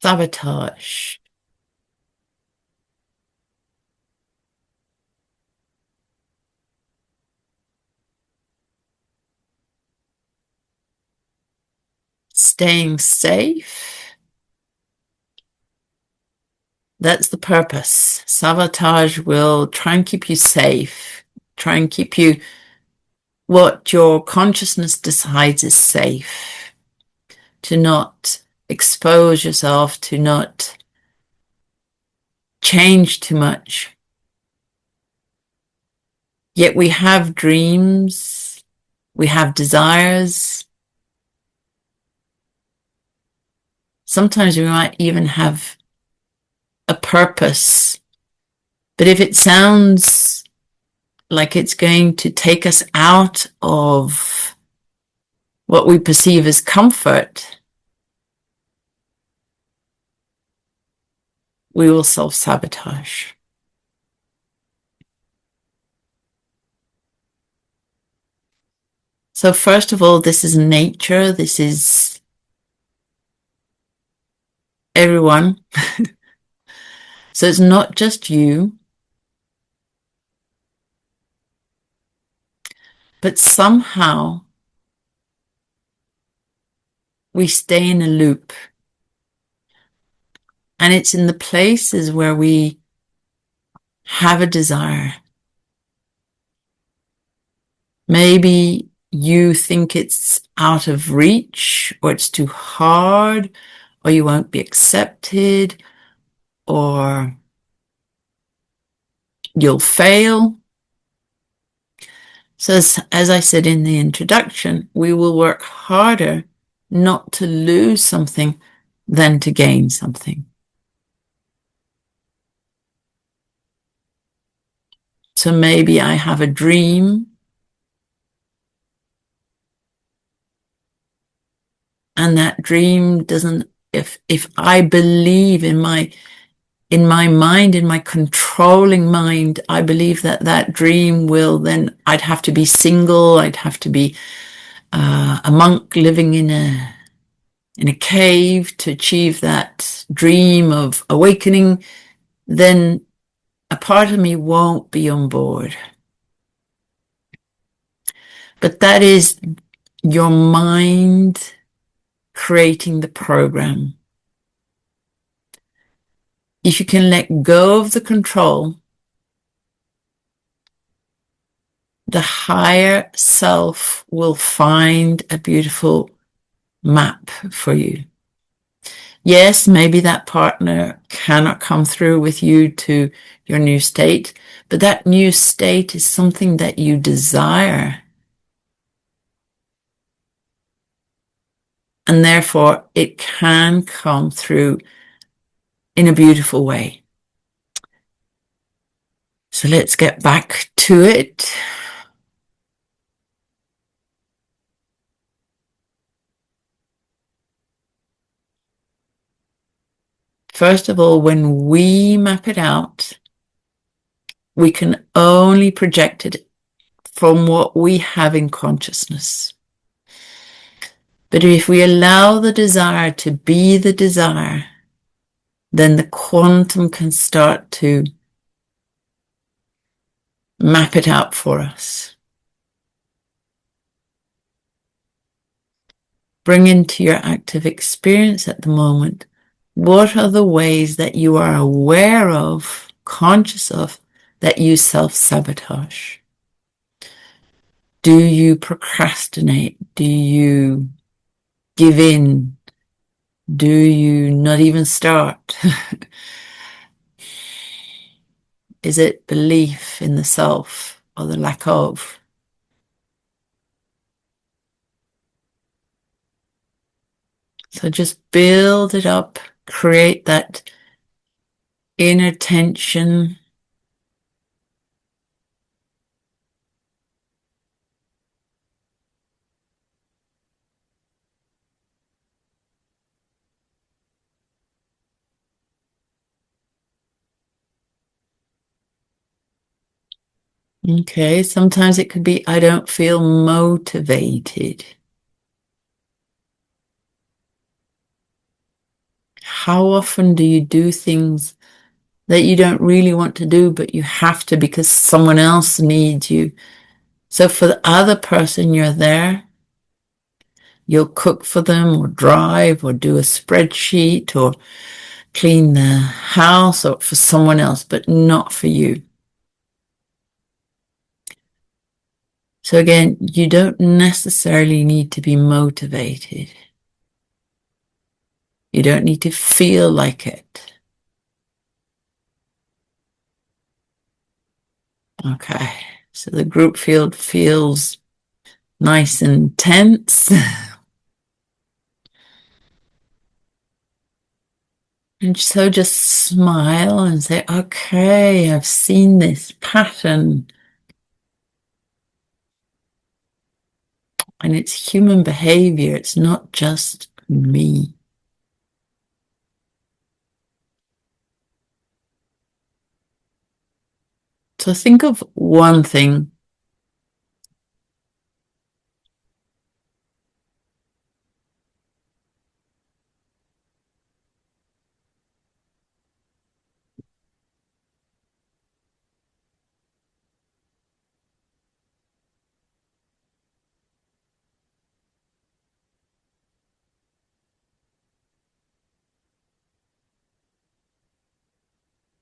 Sabotage. Staying safe. That's the purpose. Sabotage will try and keep you safe, try and keep you what your consciousness decides is safe, to not expose yourself, to not change too much. Yet we have dreams, we have desires. Sometimes we might even have a purpose, but if it sounds like it's going to take us out of what we perceive as comfort, we will self-sabotage. So first of all, this is nature. This is everyone. So it's not just you, but somehow we stay in a loop. And it's in the places where we have a desire. Maybe you think it's out of reach, or it's too hard, or you won't be accepted, or you'll fail. So as I said in the introduction, we will work harder not to lose something than to gain something. So maybe I have a dream, and that dream doesn't, if I believe in my mind, in my controlling mind, I believe that dream will then, I'd have to be single, I'd have to be a monk living in a cave to achieve that dream of awakening, then a part of me won't be on board. But that is your mind creating the program. If you can let go of the control, the higher self will find a beautiful map for you. Yes, maybe that partner cannot come through with you to your new state, but that new state is something that you desire. And therefore, it can come through in a beautiful way. So let's get back to it. First of all, when we map it out, we can only project it from what we have in consciousness. But if we allow the desire to be the desire, then the quantum can start to map it out for us. Bring into your active experience at the moment, what are the ways that you are aware of, conscious of, that you self-sabotage? Do you procrastinate? Do you give in? Do you not even start? Is it belief in the self or the lack of? So just build it up, create that inner tension. Okay, sometimes it could be, I don't feel motivated. how often do you do things that you don't really want to do, but you have to because someone else needs you? So for the other person, you're there. You'll cook for them or drive or do a spreadsheet or clean the house or for someone else, but not for you. So again, you don't necessarily need to be motivated. You don't need to feel like it. Okay, so the group field feels nice and tense. And so just smile and say, okay, I've seen this pattern. And it's human behavior. It's not just me. So think of one thing.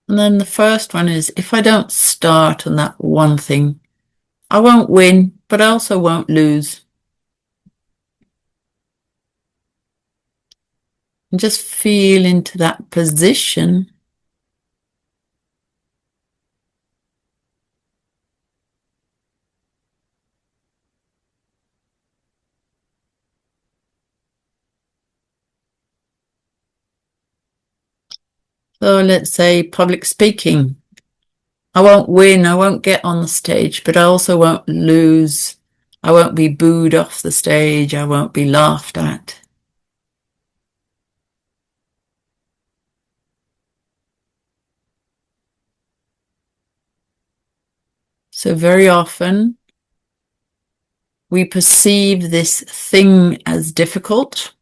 And then the first one is, if I don't start on that one thing, I won't win, but I also won't lose. And just feel into that position. So let's say public speaking. I won't win, I won't get on the stage, but I also won't lose. I won't be booed off the stage, I won't be laughed at. So very often we perceive this thing as difficult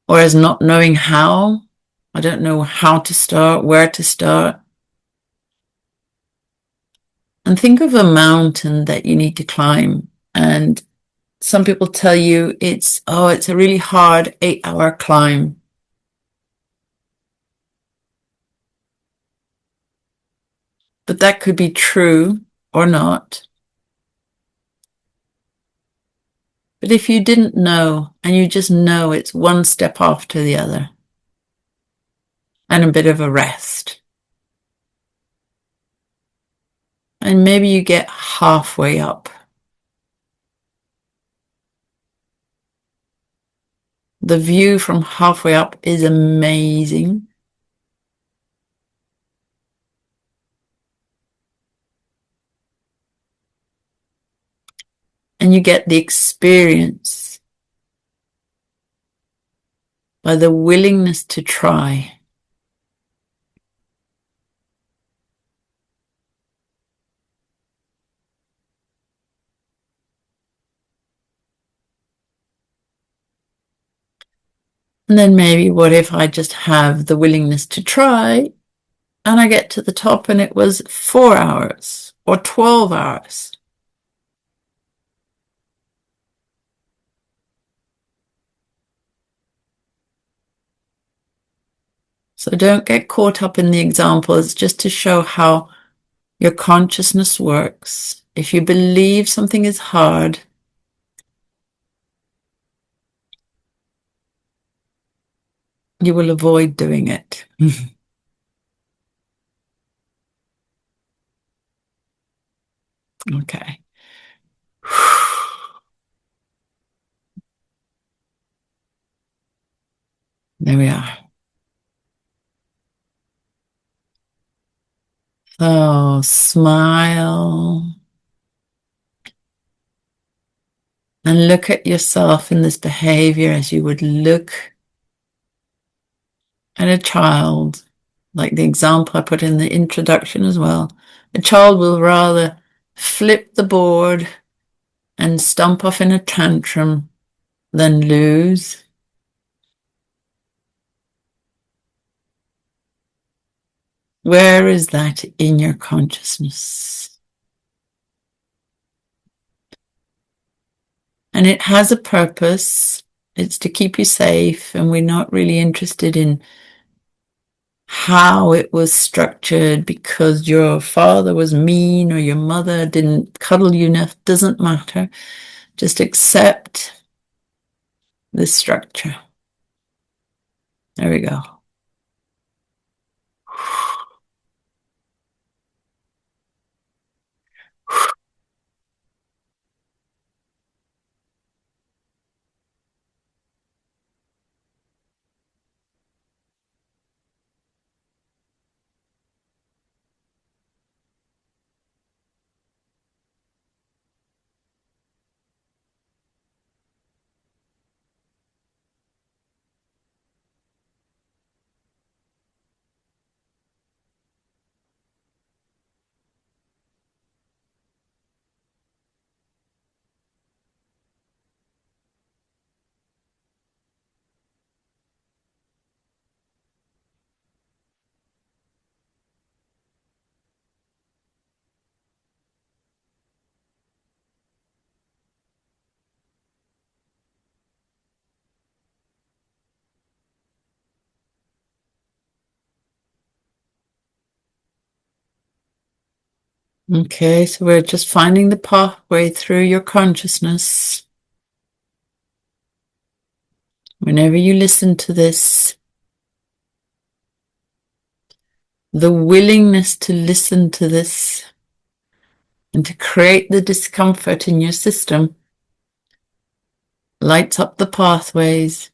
or as not knowing how. I don't know how to start, where to start. And think of a mountain that you need to climb. And some people tell you it's a really hard 8-hour climb. But that could be true or not. But if you didn't know and you just know it's one step after the other and a bit of a rest, and maybe you get halfway up. The view from halfway up is amazing. And you get the experience by the willingness to try. And then maybe what if I just have the willingness to try and I get to the top and it was 4 hours or 12 hours. So don't get caught up in the examples, just to show how your consciousness works. If you believe something is hard, you will avoid doing it. Okay. There we are. So smile and look at yourself in this behavior as you would look at a child, like the example I put in the introduction as well. A child will rather flip the board and stomp off in a tantrum than lose. Where is that in your consciousness? And it has a purpose. It's to keep you safe, and we're not really interested in how it was structured because your father was mean or your mother didn't cuddle you enough. Doesn't matter. Just accept the structure. There we go. Okay, so we're just finding the pathway through your consciousness. Whenever you listen to this, the willingness to listen to this and to create the discomfort in your system lights up the pathways.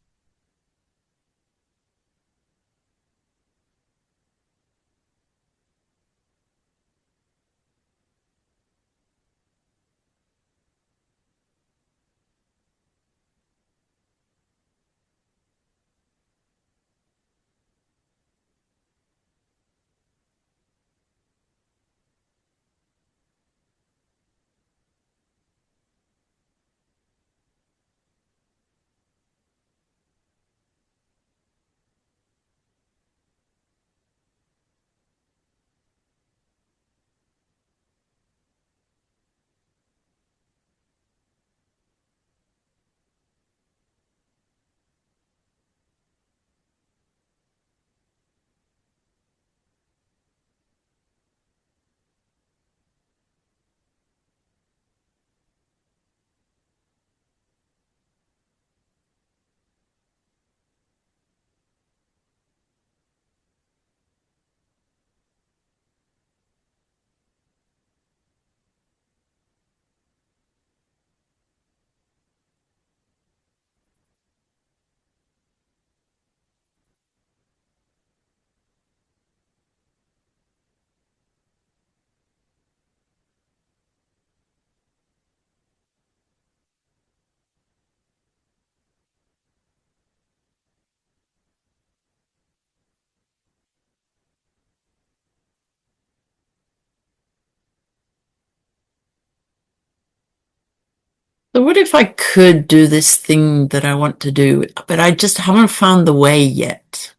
So what if I could do this thing that I want to do, but I just haven't found the way yet?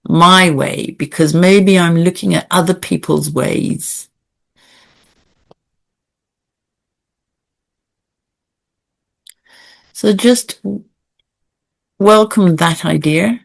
My way, because maybe I'm looking at other people's ways. So just welcome that idea.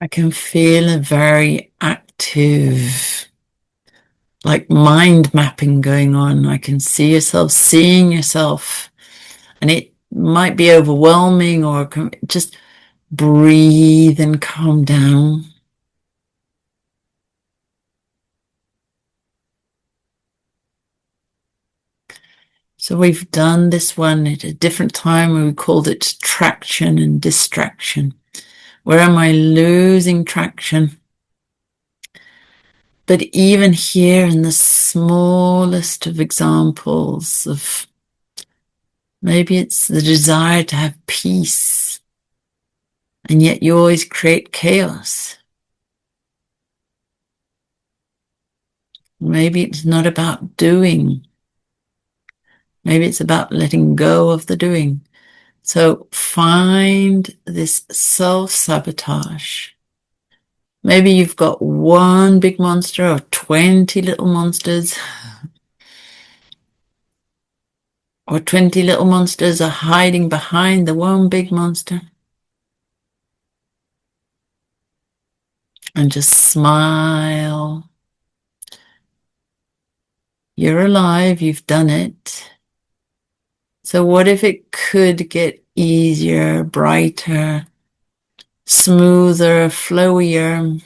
I can feel a very active, like mind mapping going on. I can see yourself seeing yourself, and it might be overwhelming, or just breathe and calm down. So we've done this one at a different time where we called it traction and distraction. Where am I losing traction? But even here, in the smallest of examples of, maybe it's the desire to have peace, and yet you always create chaos. Maybe it's not about doing. Maybe it's about letting go of the doing. So find this self-sabotage. Maybe you've got one big monster or 20 little monsters, or 20 little monsters are hiding behind the one big monster. And just smile. You're alive, you've done it. So what if it could get easier, brighter, smoother, flowier?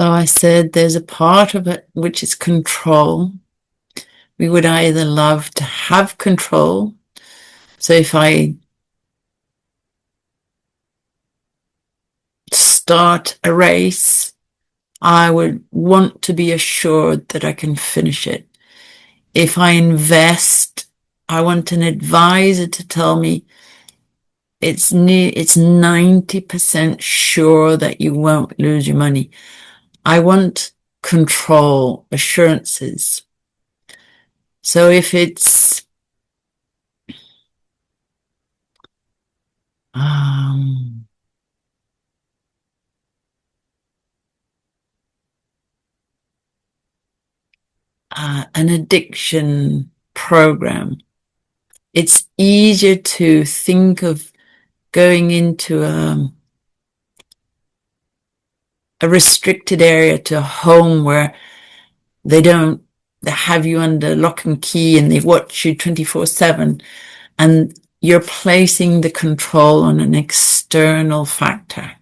So I said there's a part of it which is control. We would either love to have control. So if I start a race, I would want to be assured that I can finish it. If I invest, I want an advisor to tell me it's 90% sure that you won't lose your money. I want control, assurances. So if it's um, an addiction program, it's easier to think of going into a restricted area, to a home where they have you under lock and key and they watch you 24/7, and you're placing the control on an external factor.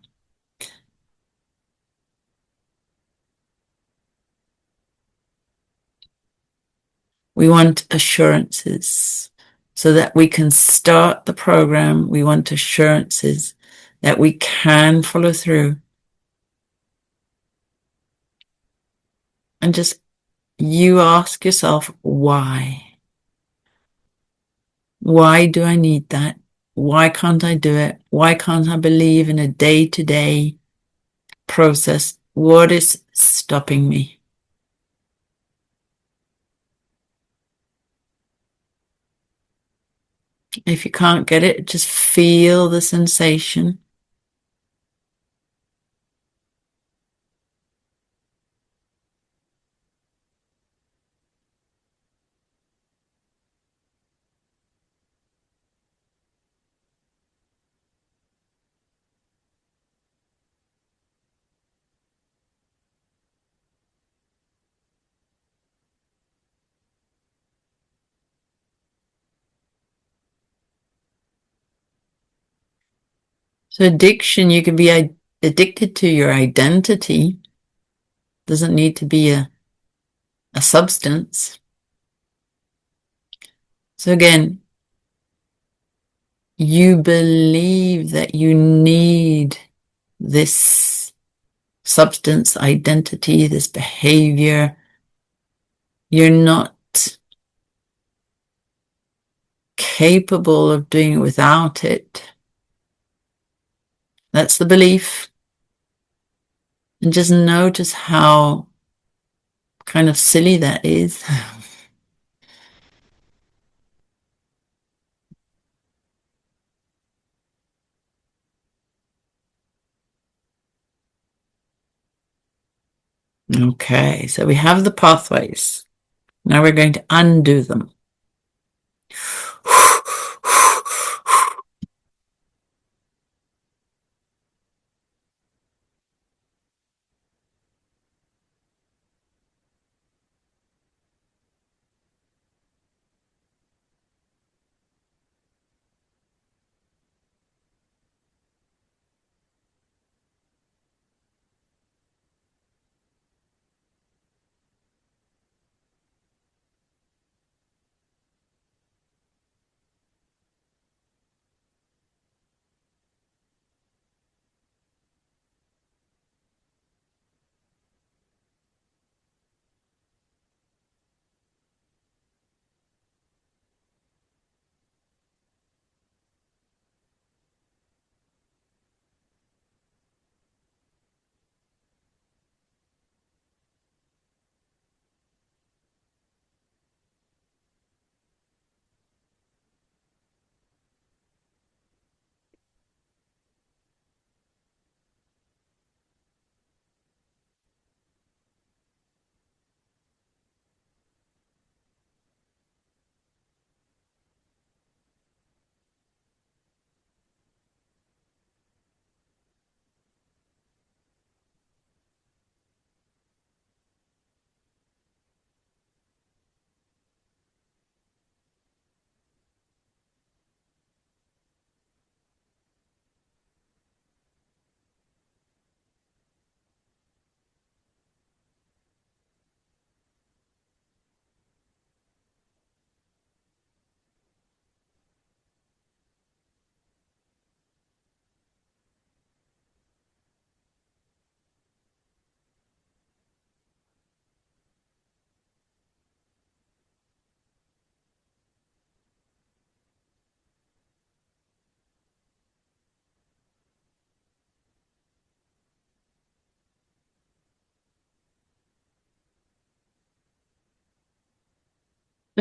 We want assurances so that we can start the program. We want assurances that we can follow through. And just you ask yourself, why? Why do I need that? Why can't I do it? Why can't I believe in a day-to-day process? What is stopping me? If you can't get it, just feel the sensation. So addiction, you can be addicted to your identity. Doesn't need to be a substance. So again, you believe that you need this substance, identity, this behavior. You're not capable of doing it without it. That's the belief. And just notice how kind of silly that is. Okay, so we have the pathways. Now we're going to undo them.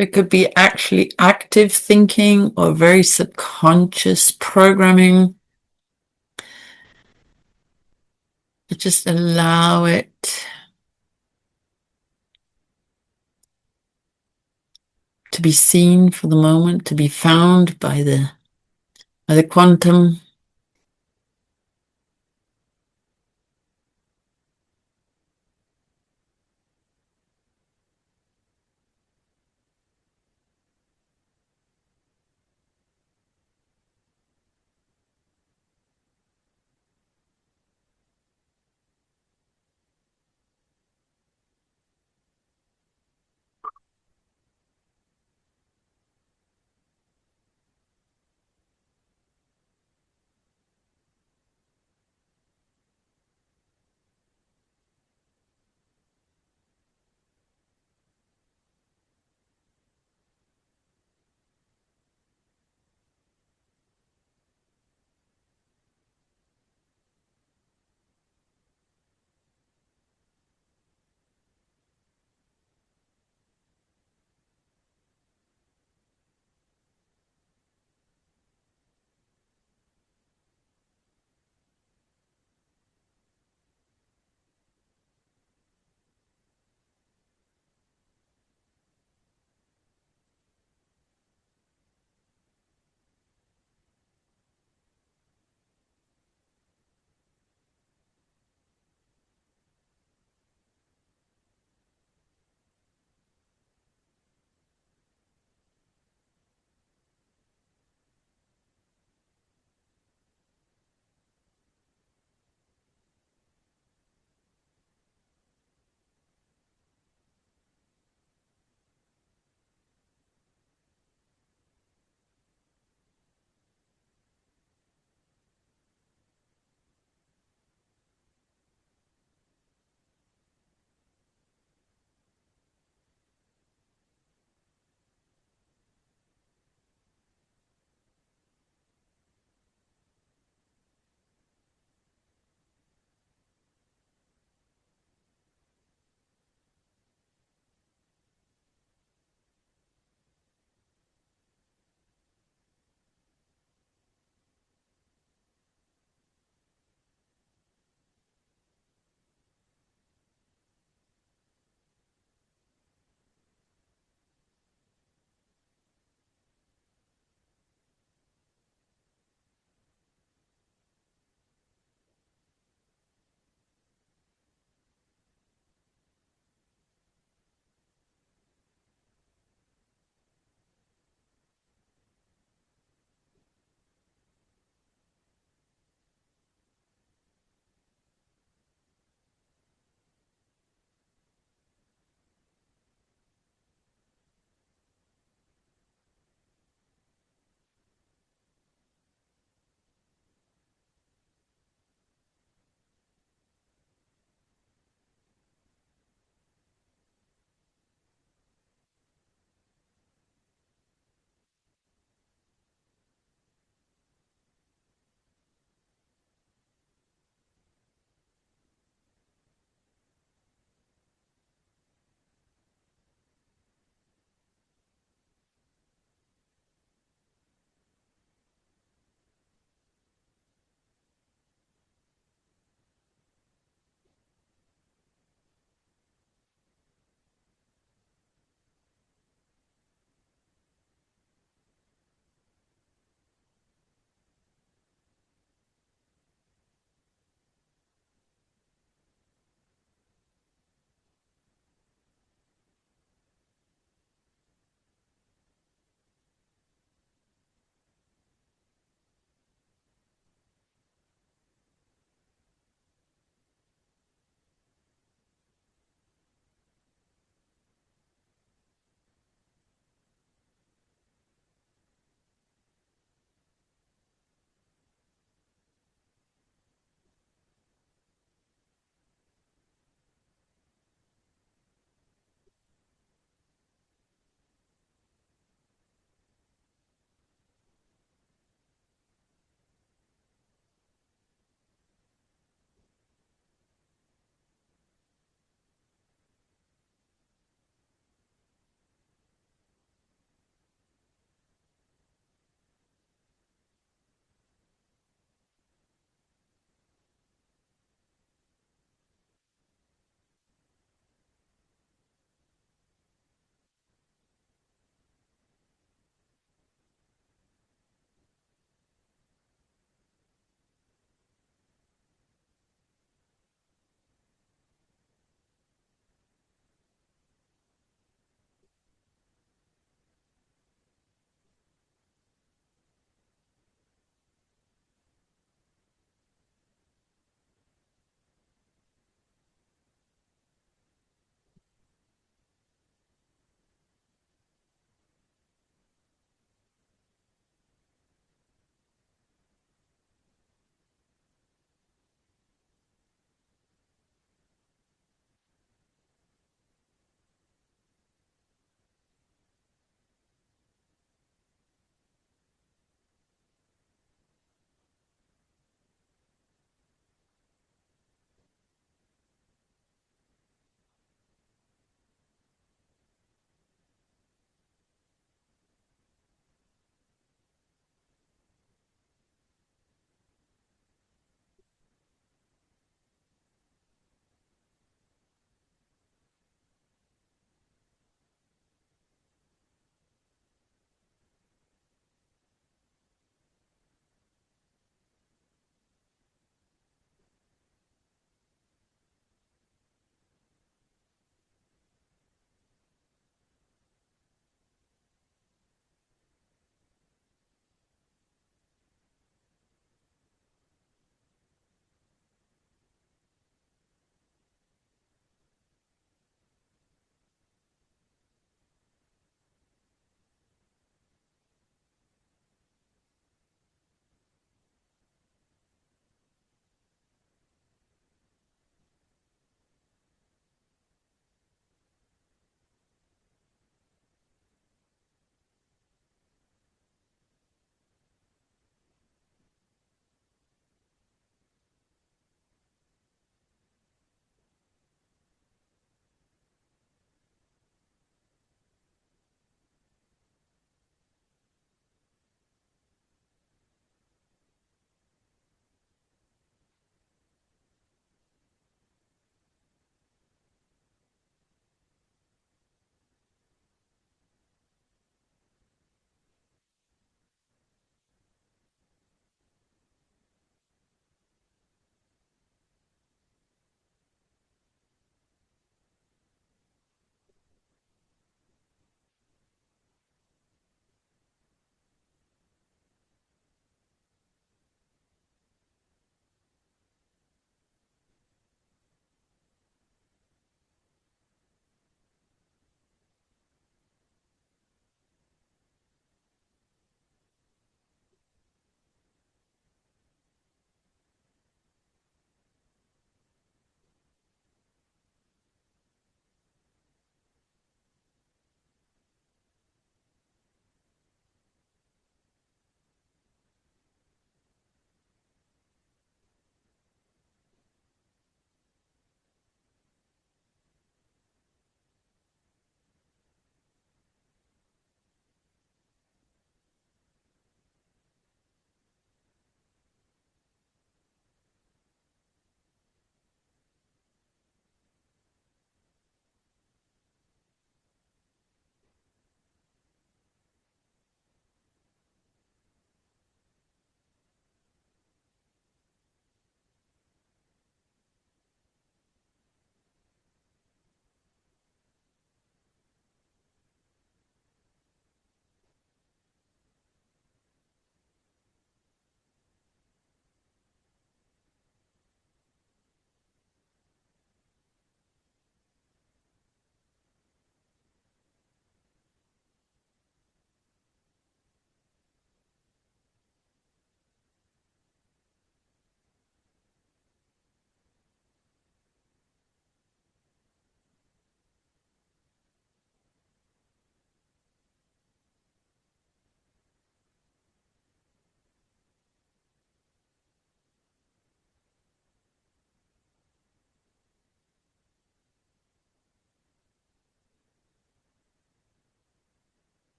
It could be actually active thinking or very subconscious programming. But just allow it to be seen for the moment, to be found by the quantum.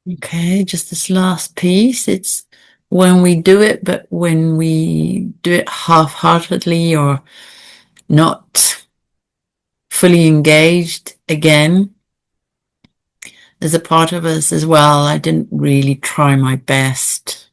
Okay, just this last piece. It's when we do it, but when we do it half-heartedly or not fully engaged again, there's a part of us as well. I didn't really try my best.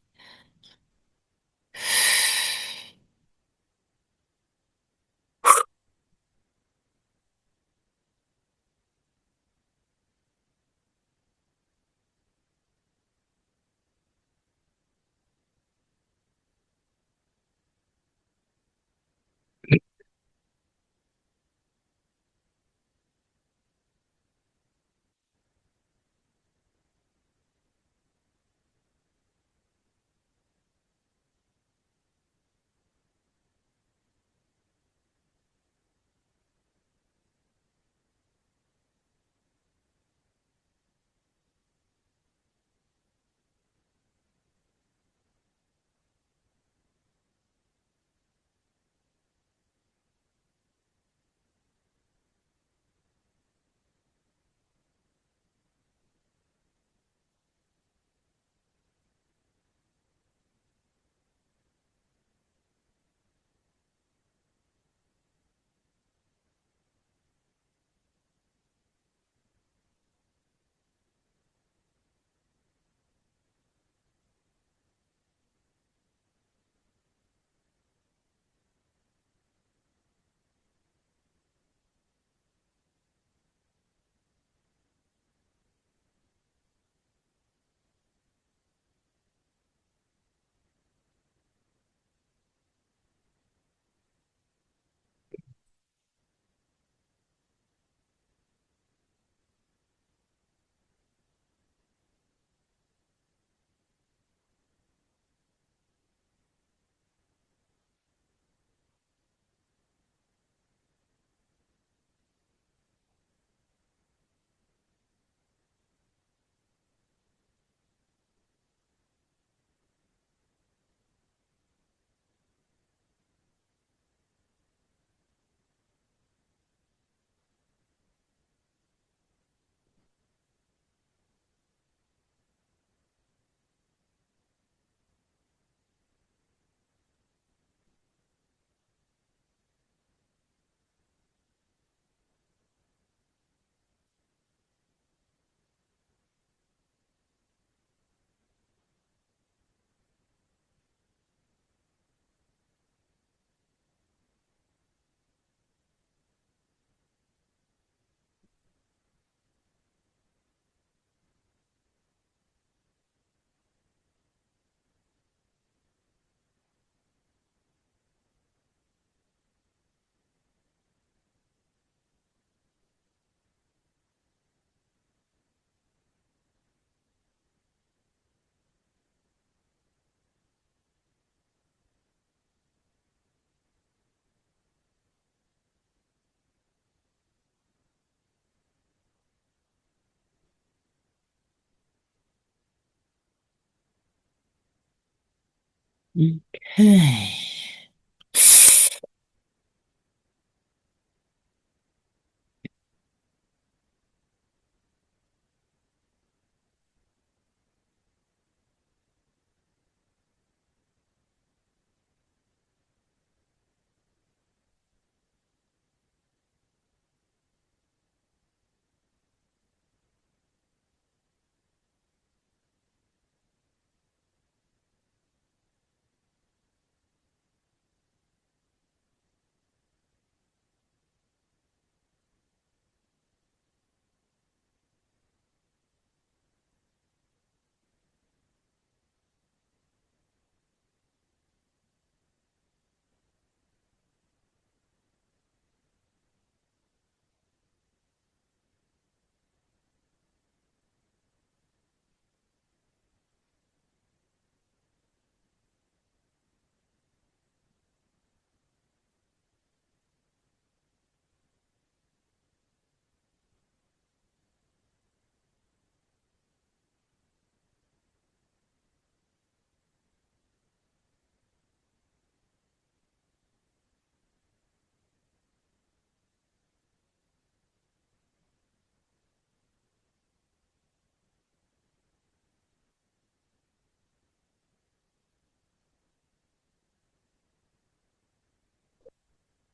Okay.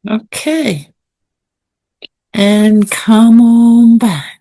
Okay. And come on back.